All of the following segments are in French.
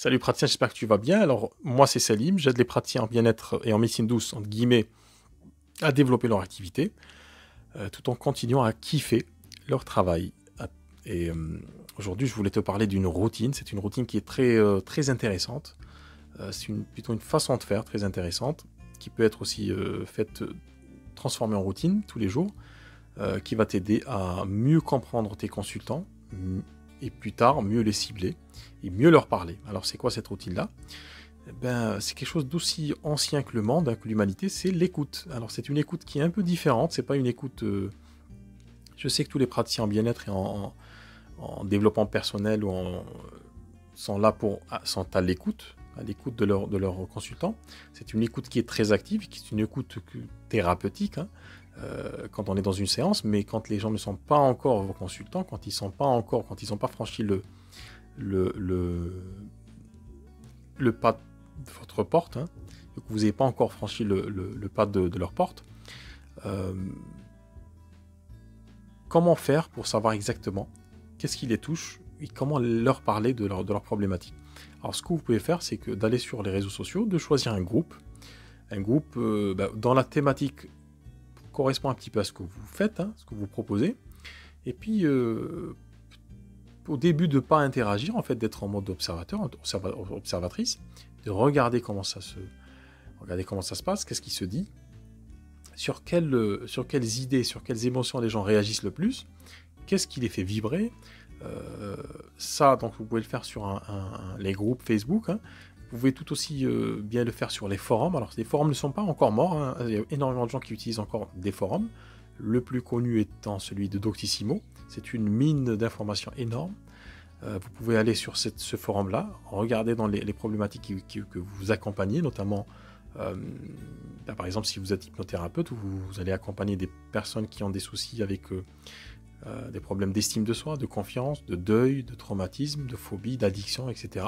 Salut praticien, j'espère que tu vas bien. Alors, moi c'est Salim, j'aide les praticiens en bien-être et en médecine douce, entre guillemets, à développer leur activité, tout en continuant à kiffer leur travail. Et aujourd'hui, je voulais te parler d'une routine. C'est une routine qui est très intéressante. C'est plutôt une façon de faire très intéressante, qui peut être aussi transformée en routine tous les jours, qui va t'aider à mieux comprendre tes consultants, et plus tard, mieux les cibler et mieux leur parler. Alors, c'est quoi cette routine-là? C'est quelque chose d'aussi ancien que le monde, hein, que l'humanité, c'est l'écoute. Alors, c'est une écoute qui est un peu différente, c'est pas une écoute... je sais que tous les praticiens en bien-être et en développement personnel sont là sont à l'écoute de leur consultant. C'est une écoute qui est très active, qui est une écoute thérapeutique, hein, quand on est dans une séance, mais quand les gens ne sont pas encore vos consultants, quand ils n'ont pas franchi le pas de votre porte, hein, et que vous n'avez pas encore franchi le pas de leur porte, comment faire pour savoir exactement qu'est-ce qui les touche et comment leur parler de leur problématique. Alors ce que vous pouvez faire, c'est que d'aller sur les réseaux sociaux, de choisir un groupe dont la thématique correspond un petit peu à ce que vous faites, hein, ce que vous proposez, et puis au début de ne pas interagir, en fait d'être en mode observateur, observatrice, de regarder comment ça se passe, qu'est-ce qui se dit, sur quelles idées, sur quelles émotions les gens réagissent le plus, qu'est-ce qui les fait vibrer. Ça, donc vous pouvez le faire sur les groupes Facebook, hein. Vous pouvez tout aussi bien le faire sur les forums. Alors, les forums ne sont pas encore morts, hein. Il y a énormément de gens qui utilisent encore des forums. Le plus connu étant celui de Doctissimo. C'est une mine d'informations énorme. Vous pouvez aller sur ce forum-là, regarder dans les problématiques que vous accompagnez, notamment, par exemple, si vous êtes hypnothérapeute, vous allez accompagner des personnes qui ont des soucis avec des problèmes d'estime de soi, de confiance, de deuil, de traumatisme, de phobie, d'addiction, etc.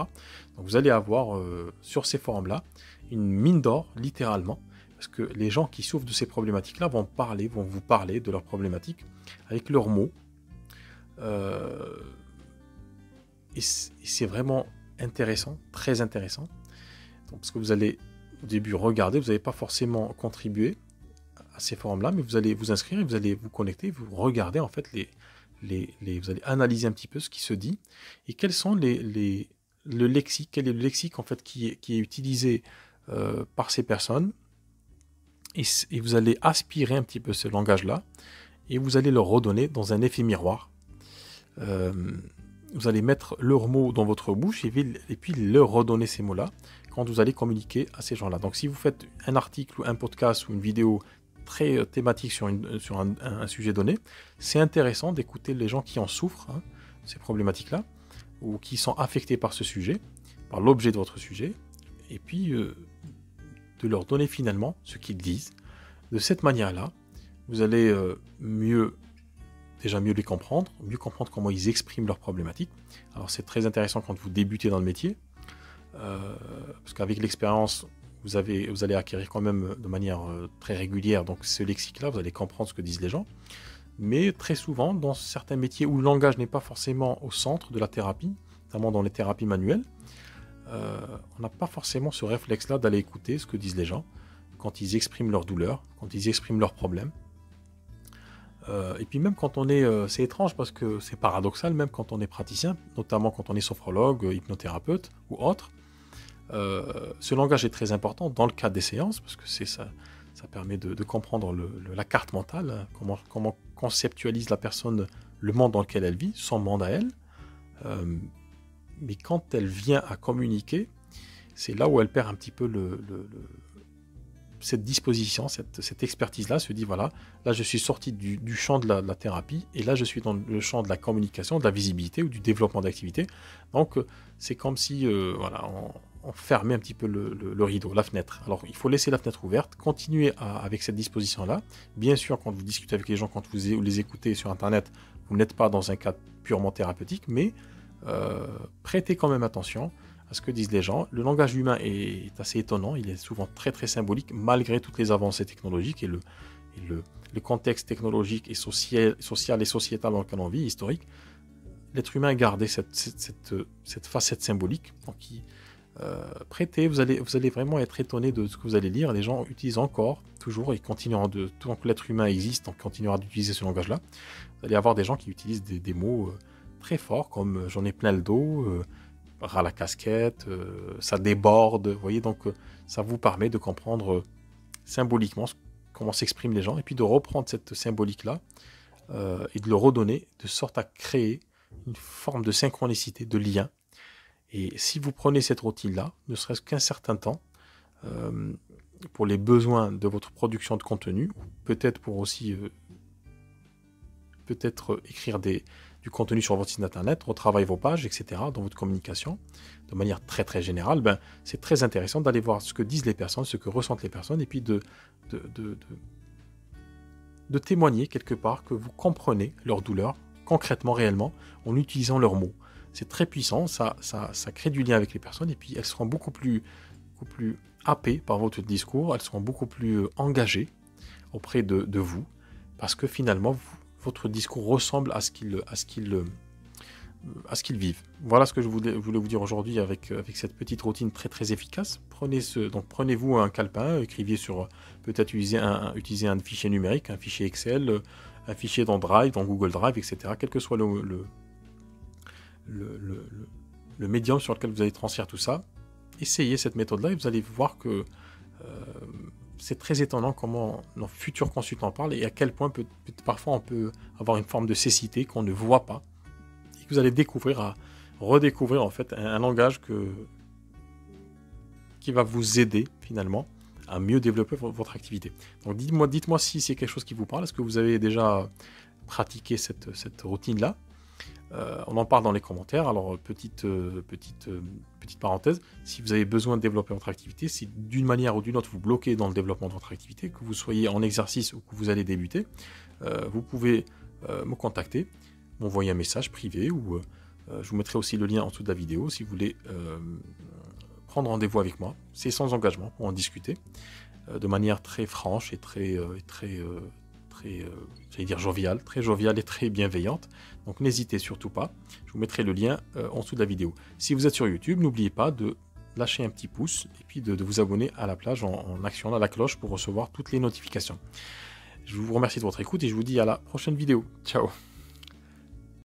Donc vous allez avoir sur ces forums-là une mine d'or, littéralement, parce que les gens qui souffrent de ces problématiques-là vont vous parler de leurs problématiques avec leurs mots. Et c'est vraiment intéressant, très intéressant. Donc, parce que vous allez au début regarder, vous n'allez pas forcément contribuer à ces forums-là, mais vous allez vous inscrire et vous allez vous connecter, vous regardez en fait vous allez analyser un petit peu ce qui se dit et quels sont le lexique, quel est le lexique en fait qui est utilisé par ces personnes et vous allez aspirer un petit peu ce langage-là et vous allez le redonner dans un effet miroir. Vous allez mettre leurs mots dans votre bouche et puis leur redonner ces mots-là quand vous allez communiquer à ces gens-là. Donc si vous faites un article ou un podcast ou une vidéo très thématique sur un sujet donné, c'est intéressant d'écouter les gens qui en souffrent, hein, ces problématiques-là, ou qui sont affectés par ce sujet, par l'objet de votre sujet, et puis de leur donner finalement ce qu'ils disent. De cette manière-là, vous allez déjà mieux les comprendre, mieux comprendre comment ils expriment leurs problématiques. Alors c'est très intéressant quand vous débutez dans le métier, parce qu'avec l'expérience, vous allez acquérir quand même de manière très régulière donc ce lexique-là, vous allez comprendre ce que disent les gens. Mais très souvent, dans certains métiers où le langage n'est pas forcément au centre de la thérapie, notamment dans les thérapies manuelles, on n'a pas forcément ce réflexe-là d'aller écouter ce que disent les gens quand ils expriment leur douleur, quand ils expriment leurs problèmes. Et puis même quand on est... c'est étrange parce que c'est paradoxal, même quand on est praticien, notamment quand on est sophrologue, hypnothérapeute ou autre, ce langage est très important dans le cadre des séances, parce que ça permet de comprendre la carte mentale, comment conceptualise la personne le monde dans lequel elle vit, son monde à elle. Mais quand elle vient à communiquer, c'est là où elle perd un petit peu cette disposition, cette expertise-là, se dit voilà, là je suis sorti du champ de la thérapie, et là je suis dans le champ de la communication, de la visibilité ou du développement d'activité. Donc c'est comme si on fermait un petit peu le rideau, la fenêtre. Alors il faut laisser la fenêtre ouverte, continuer avec cette disposition-là. Bien sûr, quand vous discutez avec les gens, quand vous les écoutez sur Internet, vous n'êtes pas dans un cadre purement thérapeutique, mais prêtez quand même attention à ce que disent les gens. Le langage humain est assez étonnant, il est souvent très très symbolique, malgré toutes les avancées technologiques et le contexte technologique et social et sociétal dans lequel on vit, historique. l'être humain a gardé cette facette symbolique. Donc, prêtez, vous allez vraiment être étonné de ce que vous allez lire. Les gens utilisent encore, toujours, et continueront tant que l'être humain existe, on continuera d'utiliser ce langage-là. Vous allez avoir des gens qui utilisent des mots très forts, comme j'en ai plein le dos, ras la casquette, ça déborde. Vous voyez, donc ça vous permet de comprendre symboliquement comment s'expriment les gens, et puis de reprendre cette symbolique-là et de le redonner, de sorte à créer une forme de synchronicité, de lien. Et si vous prenez cette routine-là, ne serait-ce qu'un certain temps, pour les besoins de votre production de contenu, peut-être pour aussi écrire du contenu sur votre site internet, retravailler vos pages, etc., dans votre communication, de manière très très générale, c'est très intéressant d'aller voir ce que disent les personnes, ce que ressentent les personnes, et puis de témoigner quelque part que vous comprenez leur douleur, concrètement, réellement, en utilisant leurs mots. C'est très puissant, ça crée du lien avec les personnes, et puis elles seront beaucoup plus happées par votre discours, elles seront beaucoup plus engagées auprès de vous, parce que finalement, votre discours ressemble à ce qu'ils vivent. Voilà ce que je voulais vous dire aujourd'hui avec cette petite routine très très efficace. Prenez-vous un calepin, écrivez peut-être utiliser un fichier numérique, un fichier Excel, un fichier dans Drive, dans Google Drive, etc. Quel que soit le médium sur lequel vous allez transférer tout ça, essayez cette méthode-là et vous allez voir que c'est très étonnant comment nos futurs consultants parlent et à quel point parfois on peut avoir une forme de cécité qu'on ne voit pas et que vous allez redécouvrir en fait un langage qui va vous aider finalement à mieux développer votre activité. Donc dites-moi si c'est quelque chose qui vous parle. Est-ce que vous avez déjà pratiqué cette routine-là? On en parle dans les commentaires. Alors, petite parenthèse, si vous avez besoin de développer votre activité, si d'une manière ou d'une autre vous bloquez dans le développement de votre activité, que vous soyez en exercice ou que vous allez débuter, vous pouvez me contacter, m'envoyer un message privé ou je vous mettrai aussi le lien en dessous de la vidéo si vous voulez prendre rendez-vous avec moi. C'est sans engagement pour en discuter de manière très franche et j'allais dire joviale, très joviale et très bienveillante. Donc n'hésitez surtout pas. Je vous mettrai le lien en dessous de la vidéo. Si vous êtes sur YouTube, n'oubliez pas de lâcher un petit pouce et puis de vous abonner à la page en actionnant la cloche pour recevoir toutes les notifications. Je vous remercie de votre écoute et je vous dis à la prochaine vidéo. Ciao!